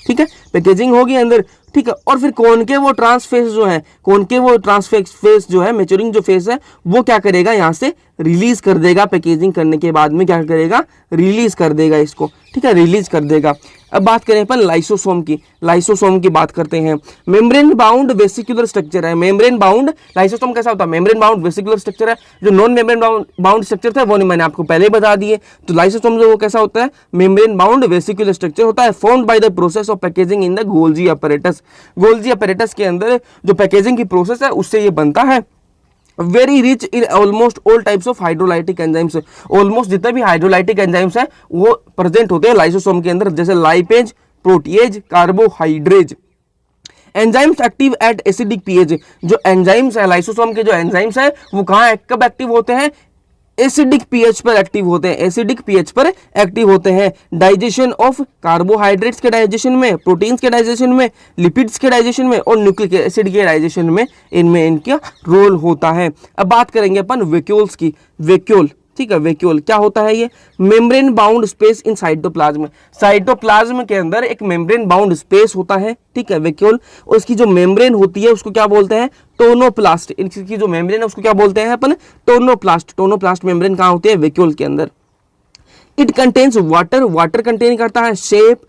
ठीक है, पैकेजिंग होगी अंदर, ठीक है। और फिर कॉनकेव वो ट्रांसफेस जो है, कॉनकेव वो ट्रांसफेस जो है, मैच्योरिंग जो फेस है वो क्या करेगा, यहां से रिलीज कर देगा, पैकेजिंग करने के बाद में क्या करेगा, रिलीज कर देगा इसको, ठीक है, रिलीज कर देगा। अब बात करें अपन लाइसोसोम की, लाइसोसोम की बात करते हैं। मेम्ब्रेन बाउंड वेसिकुलर स्ट्रक्चर है, मेम्ब्रेन बाउंड लाइसोसोम कैसा होता है, मेम्ब्रेन बाउंड वेसिकुलर स्ट्रक्चर है। जो नॉन मेम्ब्रेन बाउंड स्ट्रक्चर था वो मैंने आपको पहले बता दिए। तो लाइसोसोम जो वो कैसा होता है, मेम्ब्रेन बाउंड वेसिकुलर स्ट्रक्चर होता है, formed by the process of packaging in the Golgi apparatus. Golgi apparatus के अंदर जो पैकेजिंग की प्रोसेस है उससे ये बनता है। Very rich in almost all types of hydrolytic enzymes, almost जितने भी हाइड्रोलाइटिक एंजाइम्स हैं वो प्रेजेंट होते हैं लाइसोसोम के अंदर, जैसे lipase, protease, carbohydrase. Enzymes active at acidic pH, जो एंजाइम्स है लाइसोसोम के, जो एंजाइम्स है वो कहाँ कब एक्टिव होते हैं, एसिडिक पीएच पर एक्टिव होते हैं, एसिडिक पीएच पर एक्टिव होते हैं। डाइजेशन ऑफ कार्बोहाइड्रेट्स के डाइजेशन में, प्रोटीन्स के डाइजेशन में, लिपिड्स के डाइजेशन में और न्यूक्लिक एसिड के डाइजेशन में इनमें इनका रोल होता है। अब बात करेंगे अपन वैक्यूल्स की, वैक्यूल, ठीक है, वैक्यूल क्या होता है, ये membrane bound space in cytoplasm, cytoplasm के अंदर एक मेम्ब्रेन बाउंड स्पेस होता है, ठीक है, वैक्यूल। और इसकी जो मेम्ब्रेन होती है उसको क्या बोलते हैं, टोनोप्लास्ट। इसकी जो मेम्ब्रेन है उसको क्या बोलते हैं अपन, टोनोप्लास्ट। टोनोप्लास्ट मेम्ब्रेन कहाँ होती है, वैक्यूल के अंदर। It contains water, water contain करता है, शेप,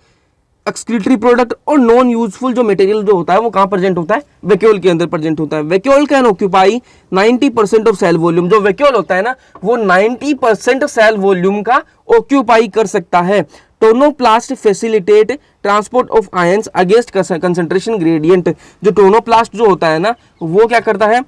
एक्सक्रीटरी प्रोडक्ट और नॉन यूजफुल जो मटेरियल जो होता है वो कहां प्रेजेंट होता है, वैक्यूल के अंदर प्रेजेंट होता है। Vacuole can occupy 90% of cell volume, जो वैक्यूल होता है ना वो 90% सेल वॉल्यूम का ऑक्यूपाई कर सकता है। Tonoplast facilitate transport of ions against concentration gradient, जो टोनोप्लास्ट जो होता है ना वो क्या करता है,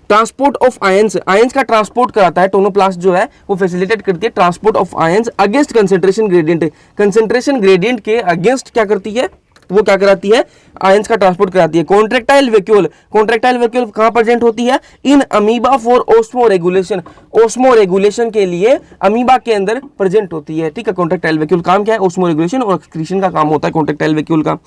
ट्रांसपोर्ट ऑफ आयंस, आयंस का ट्रांसपोर्ट कराता है। टोनोप्लास्ट जो है वो फैसिलिटेट करती है transport of ions against concentration gradient, concentration gradient के अगेंस्ट क्या करती है, वो क्या कराती है, आयंस का ट्रांसपोर्ट कराती है। कॉन्ट्रेक्टाइल वैक्यूल, कॉन्ट्रेक्टाइल वैक्यूल कहां प्रेजेंट होती है, in amoeba for osmo regulation, osmo regulation के लिए अमीबा के अंदर प्रेजेंट होती है, ठीक है। कॉन्ट्रेक्टाइल वैक्यूल काम क्या है, ऑस्मो रेगुलेशन और एक्सक्रीशन का काम होता है कॉन्ट्रेक्टाइल वैक्यूल का।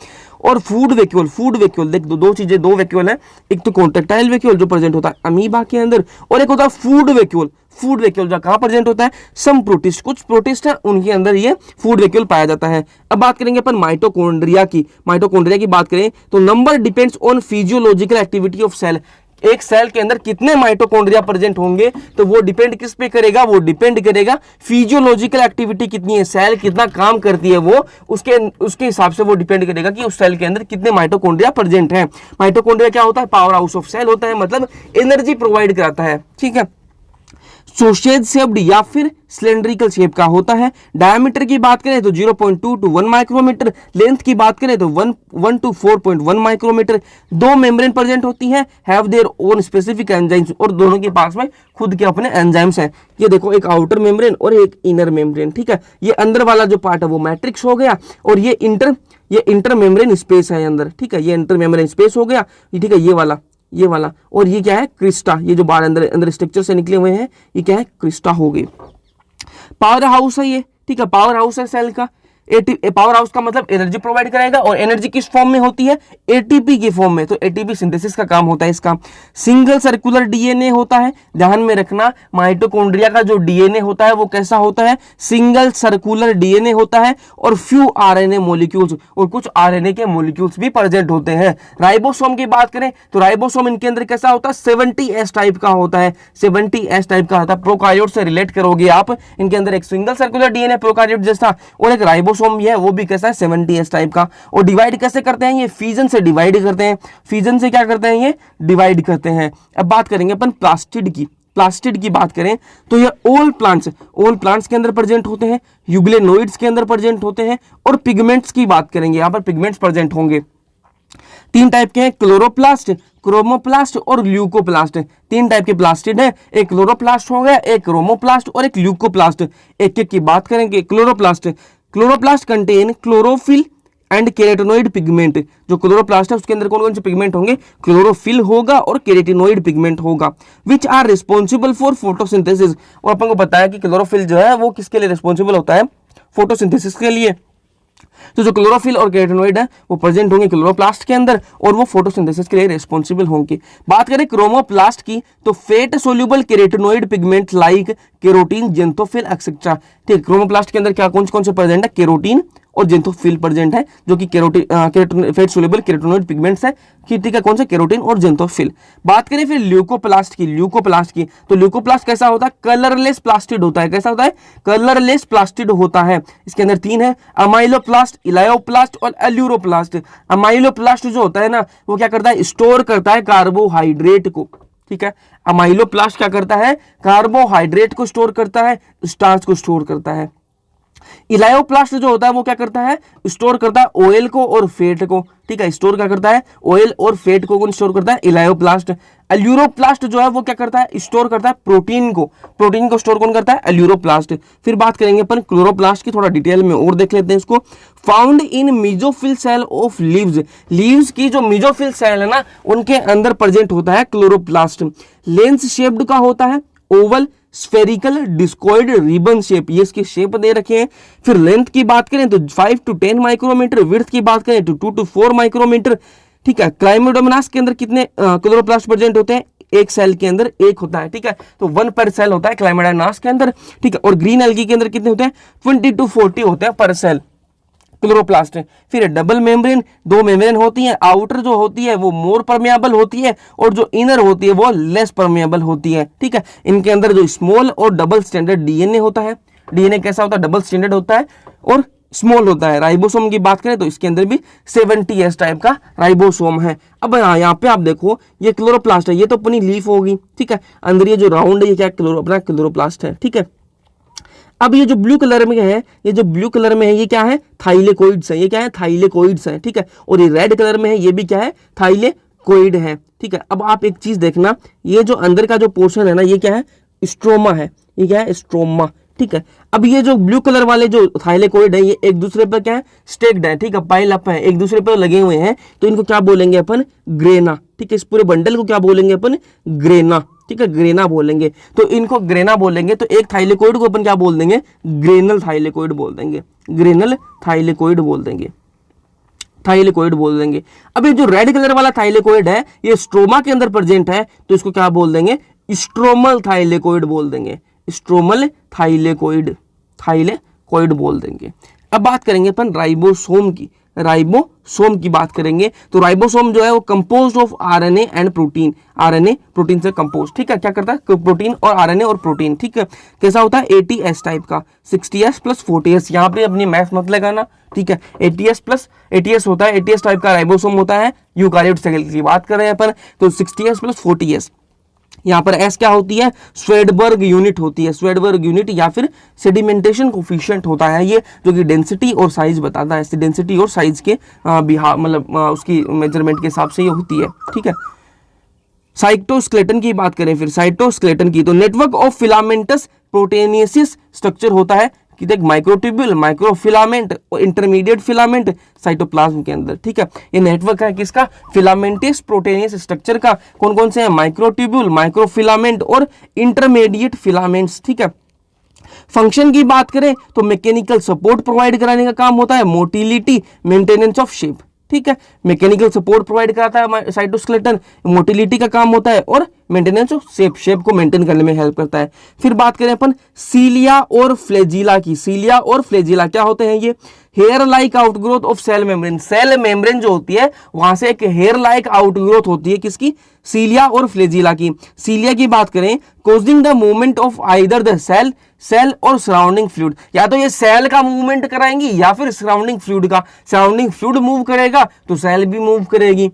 और फूड वैक्यूल, फूड वैक्यूल देख दो चीजें, दो वैक्यूल है, एक तो कॉन्ट्रेक्टाइल वैक्यूल जो प्रेजेंट होता है अमीबा के अंदर, और एक होता है फूड वैक्यूल। फूड वैक्यूल जो कहां प्रेजेंट होता है, सम प्रोटिस्ट, कुछ प्रोटिस्ट है उनके अंदर ये फूड वैक्यूल पाया जाता है। अब बात करेंगे अपन माइटोकॉन्ड्रिया की, माइटोकॉन्ड्रिया की बात करें तो number depends on physiological activity of cell, एक सेल के अंदर कितने माइटोकॉन्ड्रिया प्रेजेंट होंगे तो वो डिपेंड किस पे करेगा, वो डिपेंड करेगा फिजियोलॉजिकल एक्टिविटी कितनी है, सेल कितना काम करती है वो, उसके हिसाब से वो डिपेंड करेगा कि उस सेल के अंदर कितने माइटोकॉन्ड्रिया प्रेजेंट हैं। माइटोकॉन्ड्रिया क्या होता है, पावर हाउस ऑफ सेल होता है, मतलब एनर्जी प्रोवाइड कराता है, ठीक है। सॉसेज शेप्ड या फिर सिलेंड्रिकल शेप का होता है। डायमीटर की बात करें तो 0.2 to 1 माइक्रोमीटर, लेंथ की बात करें तो 1 to 4.1 माइक्रोमीटर। दो मेम्ब्रेन प्रेजेंट होती हैं, have their own specific enzymes, और दोनों के पास में खुद के अपने एंजाइम्स हैं। ये देखो एक आउटर मेम्ब्रेन और एक इनर मेम्ब्रेन, ठीक है। ये अंदर वाला जो पार्ट है वो मैट्रिक्स हो गया, और ये इंटर मेम्ब्रेन स्पेस है अंदर, ठीक है, ये इंटर मेम्ब्रेन स्पेस हो गया, ठीक है, ये वाला। और ये क्या है, क्रिस्टा, ये जो बाहर अंदर स्ट्रक्चर से निकले हुए हैं ये क्या है, क्रिस्टा हो गई। पावर हाउस है ये, ठीक है, पावर हाउस है सेल का। पावर हाउस का मतलब एनर्जी प्रोवाइड कराएगा, और एनर्जी किस फॉर्म में होती है, एटीपी की फॉर्म में, तो एटीपी सिंथेसिस का काम होता है इसका। सिंगल सर्कुलर डीएनए होता है, ध्यान में रखना माइटोकॉन्ड्रिया का जो डीएनए होता है वो कैसा होता है, सिंगल सर्कुलर डीएनए होता है, और फ्यू आरएनए मॉलिक्यूल्स, और कुछ आरएनए के मॉलिक्यूल्स भी प्रेजेंट होते हैं। राइबोसोम की बात करें तो राइबोसोम इनके अंदर कैसा होता है, 70S टाइप का होता है, 70S टाइप का होता है। प्रोकार्योट से रिलेट करोगे आप, इनके अंदर एक सिंगल सर्कुलर डीएनए प्रोकार्योट जैसा, और एक राइबोसोम भी है, वो भी कैसा है, 70S टाइप का। और डिवाइड कैसे करते हैं, ये फिजन से डिवाइड करते हैं, फिजन से क्या करते हैं, ये डिवाइड करते हैं। अब बात करेंगे अपन प्लास्टिड की, प्लास्टिड की बात करें तो ये ऑल प्लांट्स के अंदर प्रेजेंट होते हैं, यूग्लेनोइड्स के अंदर प्रेजेंट होते हैं, और पिगमेंट्स की बात करेंगे, यहां पर पिगमेंट्स प्रेजेंट होंगे। 3 टाइप के हैं, क्लोरोप्लास्ट, क्रोमोप्लास्ट और ल्यूकोप्लास्ट। 3 टाइप के प्लास्टिड है, एक क्लोरोप्लास्ट हो गया, एक क्रोमोप्लास्ट और एक ल्यूकोप्लास्ट। एक एक की बात करेंगे। Chloroplast contain chlorophyll and carotenoid pigment. जो क्लोरोप्लास्ट है उसके अंदर कौन कौन से पिगमेंट होंगे, क्लोरोफिल होगा और केराटिनोइड पिगमेंट होगा, which are responsible for photosynthesis. और अपन को पता है कि क्लोरोफिल जो है वो किसके लिए रिस्पॉन्सिबल होता है, फोटोसिंथेसिस के लिए। तो जो क्लोरोफिल और केराटिनोइड है वो प्रेजेंट होंगे क्लोरोप्लास्ट के अंदर, और वो फोटोसिंथेसिस के लिए रिस्पॉन्सिबल होंगे। बात करें क्रोमोप्लास्ट की तो fat soluble carotenoid pigment like carotene, xanthophyll etcetera. ठीक, क्रोमोप्लास्ट के अंदर क्या कौन से प्रेजेंट है, केरोटीन और जेंथोफिल प्रेजेंट है, जो कि फेट सोल्यूबल केराटिनोइड पिगमेंट्स है कि ठीक है, कौन से, केरोटीन और जेंथोफिल। बात करें फिर ल्यूकोप्लास्ट की तो ल्यूकोप्लास्ट कैसा होता है, कलरलेस प्लास्टिड होता है। कैसा होता है, कलरलेस प्लास्टिड होता है। इसके अंदर 3 है, अमाइलोप्लास्ट, इलायोप्लास्ट और एल्यूरोप्लास्ट। अमाइलोप्लास्ट जो होता है ना वो क्या करता है, स्टोर करता है कार्बोहाइड्रेट को। ठीक है, अमाइलोप्लास्ट क्या करता है, कार्बोहाइड्रेट को स्टोर करता है, स्टार्च को स्टोर करता है। इलायोप्लास्ट जो होता है वो क्या करता है, स्टोर करता है ऑयल को और फेट को। ठीक है, स्टोर क्या करता है, ऑयल और फेट को कौन स्टोर करता है, इलायोप्लास्ट। एल्यूरोप्लास्ट जो है वो क्या करता है, स्टोर करता है प्रोटीन को स्टोर कौन करता है, एल्यूरोप्लास्ट। फिर बात करेंगे अपन क्लोरोप्लास्ट की, थोड़ा डिटेल में और देख लेते हैं इसको। Found in mesophyll cell of leaves की जो मीजोफिल सेल है ना उनके अंदर प्रेजेंट होता है क्लोरोप्लास्ट। लेंस शेप्ड का होता है, Oval, spherical, discoid, ribbon shape, ये इसके शेप दे रखे हैं। फिर लेंथ की बात करें तो 5 to 10 माइक्रोमीटर, विड्थ की बात करें तो 2 to 4 माइक्रोमीटर। ठीक है, क्लाइमोडोमोनास के अंदर कितने क्लोरोप्लास्ट प्रेजेंट होते हैं, एक सेल के अंदर एक होता है। ठीक है, तो 1 पर सेल होता है क्लाइमोडोमोनास के अंदर। ठीक है, और ग्रीन एल्गी के अंदर कितने होते हैं, 20 to 40 होते हैं पर सेल क्लोरोप्लास्ट। फिर डबल मेम्ब्रेन, 2 मेम्ब्रेन होती है, आउटर जो होती है वो मोर परमेएबल होती है, और जो इनर होती है वो लेस परमेएबल होती है। ठीक है, इनके अंदर जो स्मॉल और डबल स्टैंडर्ड डीएनए होता है, डीएनए कैसा होता है, डबल स्टैंडर्ड होता है और स्मॉल होता है। राइबोसोम की बात करें तो इसके अंदर भी 70S टाइप का राइबोसोम है। अब यहाँ पे आप देखो ये क्लोरोप्लास्ट है, ये तो अपनी लीफ होगी। ठीक है, अंदर ये जो राउंड है ये क्या अपना क्लोरोप्लास्ट है। ठीक है, अब ये जो ब्लू कलर में है, ये क्या है, थाइलेकोइड्स है। ये क्या है, थाइलेकोइड्स है। ठीक है, और ये रेड कलर में है, ये भी क्या है, थाइलेकोइड है। ठीक है, अब आप एक चीज देखना, ये जो अंदर का जो पोर्शन है ना ये क्या है, स्ट्रोमा है। ये क्या है, स्ट्रोमा। ठीक है, अब ये जो ब्लू कलर वाले जो थाइलेकोइड है ये एक दूसरे पर क्या है, स्टेक्ड है। ठीक है, पाइल अप है, एक दूसरे पर लगे हुए हैं, तो इनको क्या बोलेंगे अपन, ग्रेना। ठीक है, इस पूरे बंडल को क्या बोलेंगे अपन, ग्रेना। ठीक है, ग्रेना बोलेंगे। तो इनको ग्रेना बोलेंगे, तो एक थाइलेकोइड को अपन क्या बोल देंगे, ग्रेनल थाइलेकोइड बोल देंगे, ग्रेनल थाइलेकोइड बोल देंगे, थाइलेकोइड बोल देंगे। अब ये जो रेड कलर वाला थाइलेकोइड है ये स्ट्रोमा के अंदर प्रेजेंट है, तो इसको क्या बोल देंगे, स्ट्रोमल थाइलेकोइड बोल देंगे, स्ट्रोमल थाइलेकोइड, थाइलेकोइड बोल देंगे। अब बात करेंगे अपन राइबोसोम की, राइबोसोम की बात करेंगे तो राइबोसोम जो है वो composed of RNA and protein, RNA protein से कंपोज। ठीक है, क्या करता है, प्रोटीन और आरएनए और प्रोटीन। ठीक है, कैसा होता है, 80S टाइप का, 60S + 40S। यहाँ पे अपनी मैथ मत लगाना। ठीक है, 80S होता है, 80S टाइप का राइबोसोम होता है। यूकारियोट सेल की बात कर रहे हैं अपन, तो 60S + 40S। यहाँ पर एस क्या होती है, स्वेडबर्ग यूनिट होती है, स्वेडबर्ग यूनिट या फिर सेडिमेंटेशन कोफिशिएंट होता है ये, जो कि डेंसिटी और साइज बताता है। डेंसिटी और साइज के मतलब उसकी मेजरमेंट के हिसाब से ये होती है। ठीक है, साइटोस्केलेटन की बात करें फिर, साइटोस्केलेटन की, तो नेटवर्क ऑफ फिलामेंटस प्रोटेनियसिस स्ट्रक्चर होता है कि देख, माइक्रोट्यूब्यूल, माइक्रोफिलामेंट और इंटरमीडिएट फिलामेंट साइटोप्लाज्म के अंदर। ठीक है, ये नेटवर्क है किसका, फिलामेंटस प्रोटेनियस स्ट्रक्चर का। कौन कौन से हैं, माइक्रोट्यूब्यूल, माइक्रोफिलामेंट और इंटरमीडिएट फिलामेंट्स। ठीक है, फंक्शन की बात करें तो मैकेनिकल सपोर्ट प्रोवाइड कराने का काम होता है, मोटिलिटी, मेंटेनेंस ऑफ शेप, ठीक है, मैकेनिकल सपोर्ट प्रोवाइड कराता है साइटोस्केलेटन, मोटिलिटी का काम होता है और मेंटेनेंस ऑफ शेप को मेंटेन करने में हेल्प करता है। फिर बात करें अपन सीलिया और फ्लैजिला की। सीलिया और फ्लैजिला क्या होते हैं? ये hair like outgrowth of cell membrane. Cell membrane जो होती है वहां से एक हेयर लाइक आउटग्रोथ होती है, किसकी? सीलिया और फ्लैजिला की। सीलिया की बात करें, causing the movement of either the cell और सराउंडिंग फ्लूइड, या तो ये सेल का मूवमेंट कराएंगी या फिर सराउंडिंग फ्लूइड का। सराउंडिंग फ्लूइड मूव करेगा तो सेल भी मूव करेगी,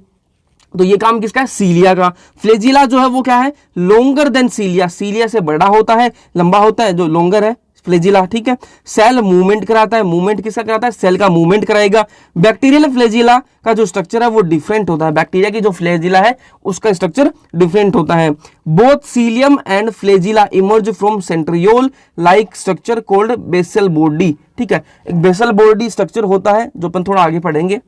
तो ये काम किसका है? सीलिया का। फ्लैजिला जो है वो क्या है? लोंगर देन सीलिया, सीलिया से बड़ा होता है, लंबा होता है, जो लोंगर है फ्लैजिला, ठीक है। सेल मूवमेंट कराता है, मूवमेंट किसका कराता है? सेल का मूवमेंट कराएगा। बैक्टीरियल फ्लैजिला का जो स्ट्रक्चर है वो डिफरेंट होता है, बैक्टीरिया की जो फ्लैजिला है उसका स्ट्रक्चर डिफरेंट होता है। Both cilium and flagella emerge from centriole like structure called basal body, ठीक है। एक बेसल बॉडी स्ट्रक्चर होता है जो अपन थोड़ा आगे पढ़ेंगे।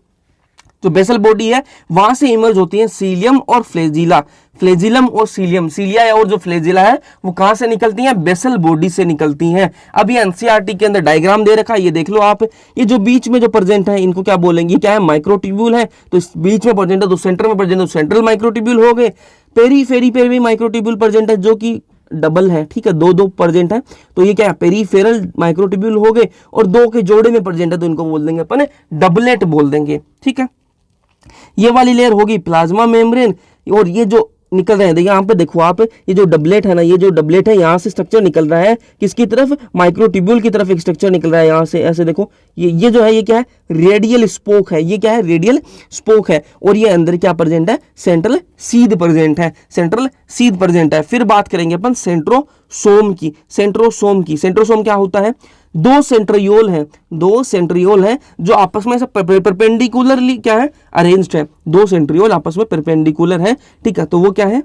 जो बेसल बॉडी है वहां से इमर्ज होती है सीलियम और फ्लैजिला। फ्लैजिलम और सीलियम, सीलिया और जो फ्लैजिला है वो कहां से निकलती हैं? बेसल बॉडी से निकलती हैं। अब ये एनसीईआरटी के अंदर डायग्राम दे रखा है, ये देख लो आप। ये जो बीच में जो प्रेजेंट है इनको क्या बोलेंगे? क्या है? माइक्रोट्यूब्यूल है। तो इस बीच में प्रेजेंट है तो सेंटर में प्रेजेंट है तो सेंट्रल माइक्रोट्यूब्यूल हो गए। पेरीफेरी पे भी माइक्रोट्यूब्यूल प्रेजेंट है जो कि डबल है, ठीक है, दो प्रेजेंट है तो ये क्या है? पेरीफेरल माइक्रोट्यूब्यूल हो गए। और दो के जोड़े में प्रेजेंट है तो इनको बोल देंगे अपन डबलेट बोल देंगे, ठीक है। ये वाली लेयर होगी प्लाज्मा मेम्ब्रेन। और ये जो निकल रहे हैं, देखिए यहाँ पे देखो आप, ये जो डबलेट है ना, ये जो डबलेट है यहाँ से स्ट्रक्चर निकल रहा है किसकी तरफ? माइक्रोट्यूब्यूल की तरफ एक स्ट्रक्चर निकल रहा है यहाँ से, ऐसे देखो। ये जो है ये क्या है? रेडियल स्पोक है। ये क्या है? रेडियल स्पोक है। और ये अंदर क्या प्रेजेंट है? सेंट्रल सीध प्रेजेंट है, सेंट्रल सीध प्रेजेंट है। फिर बात करेंगे अपन सेंट्रोसोम की। सेंट्रोसोम क्या होता है? दो सेंट्रियोल हैं जो आपस में परपेंडिकुलरली क्या है? अरेंज्ड है। दो सेंट्रियोल आपस में परपेंडिकुलर है, ठीक है, तो वो क्या है?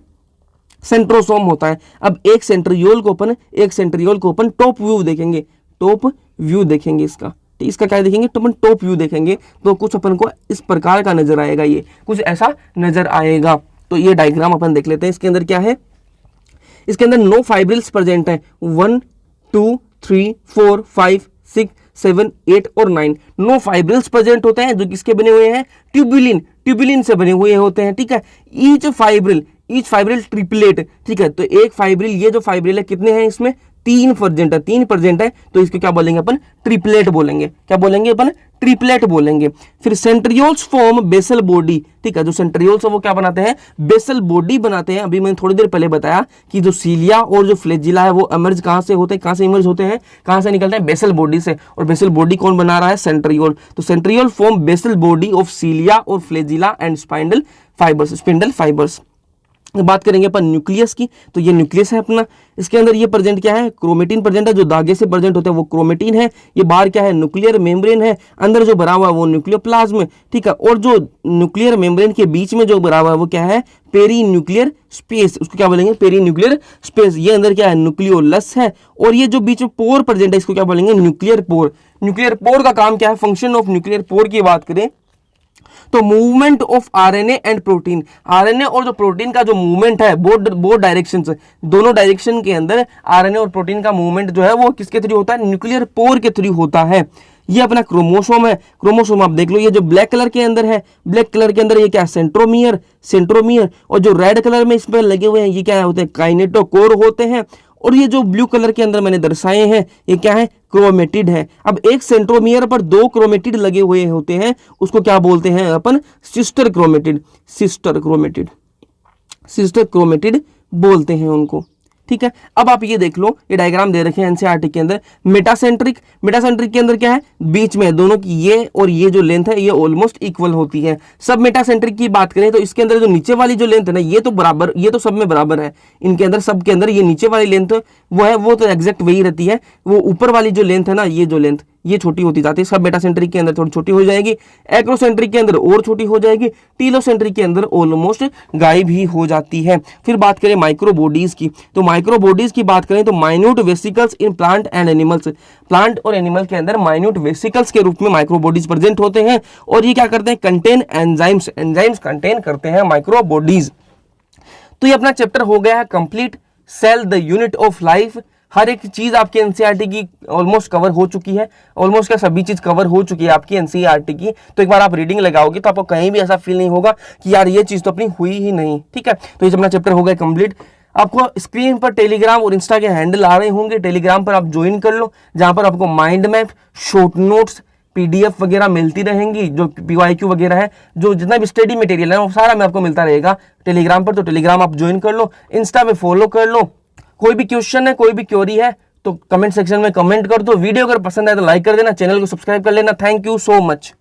सेंट्रोसोम होता है। अब एक सेंट्रियोल को अपन टॉप व्यू देखेंगे इसका क्या देखेंगे? तो अपन टॉप व्यू देखेंगे तो कुछ अपन को इस प्रकार का नजर आएगा, ये कुछ ऐसा नजर आएगा। तो ये डायग्राम अपन देख लेते हैं। इसके अंदर क्या है? इसके अंदर 9 फाइब्रिल्स प्रेजेंट है। 1 2 3 4 5 6 7 8 और 9 9 फाइब्रिल्स प्रेजेंट होते हैं जो किसके बने हुए हैं? ट्यूबुलिन से बने हुए होते हैं, ठीक है। ईच फाइब्रिल ट्रिपलेट, ठीक है। तो एक फाइब्रिल, ये जो फाइब्रिल है कितने हैं इसमें? 3 प्रेजेंट है तो इसको क्या बोलेंगे अपन? ट्रिपलेट बोलेंगे। क्या बोलेंगे अपन? ट्रिपलेट बोलेंगे। फिर सेंट्रियोल्स फॉर्म बेसल बॉडी, ठीक है। जो सेंट्रियोल्स है वो क्या बनाते हैं? बेसल बॉडी बनाते हैं। अभी मैंने थोड़ी देर पहले बताया कि जो सीलिया और जो फ्लैजिला है वो इमर्ज कहां से होते हैं? कहां से इमर्ज होते हैं? कहां से निकलते हैं? बेसल बॉडी से। और बेसल बॉडी कौन बना रहा है? सेंट्रियोल। तो centriole form basal body of cilia और फ्लैजिला एंड स्पिंडल फाइबर्स। बात करेंगे अपन न्यूक्लियस की, तो ये न्यूक्लियस है अपना। इसके अंदर ये प्रेजेंट क्या है? क्रोमेटिन प्रेजेंट है। जो धागे से प्रेजेंट होते हैं वो क्रोमेटिन है। ये बाहर क्या है? न्यूक्लियर मेम्ब्रेन है। अंदर जो भरा हुआ है वो न्यूक्लियोप्लाज्म, ठीक है। और जो न्यूक्लियर मेम्ब्रेन के बीच में जो भरा हुआ है वो क्या है? Perinuclear space. उसको क्या बोलेंगे? Perinuclear space. ये अंदर क्या है? न्यूक्लियोलस है। और ये जो बीच में पोर प्रेजेंट है इसको क्या बोलेंगे? Nuclear pore. न्यूक्लियर पोर का काम क्या है? फंक्शन ऑफ न्यूक्लियर पोर की बात करें तो movement of RNA and protein. RNA और जो प्रोटीन का जो मूवमेंट है बोथ डायरेक्शन से, दोनों डायरेक्शन के अंदर आरएनए और प्रोटीन का मूवमेंट जो है वो किसके थ्रू होता है? न्यूक्लियर पोर के थ्रू होता है। ये अपना क्रोमोसोम है। क्रोमोसोम आप देख लो, ये जो ब्लैक कलर के अंदर है, ब्लैक कलर के अंदर ये क्या है? सेंट्रोमियर। और जो रेड कलर में इसमें लगे हुए हैं ये क्या होते हैं? काइनेटोकोर होते हैं। और ये जो ब्लू कलर के अंदर मैंने दर्शाए हैं ये क्या है? क्रोमेटिड है। अब एक सेंट्रोमियर पर 2 क्रोमेटिड लगे हुए होते हैं, उसको क्या बोलते हैं अपन? सिस्टर क्रोमेटिड बोलते हैं उनको, ठीक है। अब आप ये देख लो, ये डायग्राम दे रखे हैं एनसीईआरटी के अंदर। मेटासेंट्रिक के अंदर क्या है? बीच में दोनों की ये और ये जो लेंथ है ये ऑलमोस्ट इक्वल होती है। सब मेटासेंट्रिक की बात करें तो इसके अंदर जो नीचे वाली जो लेंथ है ना ये तो बराबर, ये तो सब में बराबर है। इनके अंदर सब के अंदर ये नीचे वाली लेंथ वो है, वो तो एग्जैक्ट वही रहती है। वो ऊपर वाली जो लेंथ है ना, ये जो लेंथ ये छोटी होती जाती है। सब मेटासेंट्रिक के अंदर थोड़ी छोटी हो जाएगी, एक्रोसेंट्रिक के अंदर और छोटी हो जाएगी, टीलोसेंट्रिक के अंदर ऑलमोस्ट गायब ही हो जाती है। फिर बात करें माइक्रोबॉडीज की, तो माइक्रोबॉडीज की बात करें तो minute vesicles in plant and animals. Plant और एनिमल के अंदर माइन्यूट वेसिकल्स के रूप में माइक्रोबॉडीज प्रेजेंट होते हैं। और ये क्या करते हैं? कंटेन एंजाइम्स कंटेन करते हैं माइक्रोबॉडीज। तो ये अपना चैप्टर हो गया है complete. Cell the unit of life, हर एक चीज आपकी एनसीईआरटी की ऑलमोस्ट कवर हो चुकी है, ऑलमोस्ट क्या सभी चीज कवर हो चुकी है आपकी एनसीईआरटी की। तो एक बार आप रीडिंग लगाओगे तो आपको कहीं भी ऐसा फील नहीं होगा कि यार ये चीज तो अपनी हुई ही नहीं। ठीक है, तो ये अपना चैप्टर हो गया कंप्लीट। आपको स्क्रीन पर टेलीग्राम और इंस्टा के हैंडल आ रहे होंगे, टेलीग्राम पर आप ज्वाइन कर लो, जहां पर आपको mind map, short notes, PDF वगैरह मिलती रहेंगी, जो पीवाईक्यू वगैरह है, जो जितना भी स्टडी मटेरियल है वो सारा में आपको मिलता रहेगा टेलीग्राम पर। तो टेलीग्राम आप ज्वाइन कर लो, इंस्टा पे फॉलो कर लो। कोई भी क्वेश्चन है, कोई भी क्वेरी है तो कमेंट सेक्शन में कमेंट कर दो। वीडियो अगर पसंद आए तो लाइक कर देना, चैनल को सब्सक्राइब कर लेना। Thank you so much.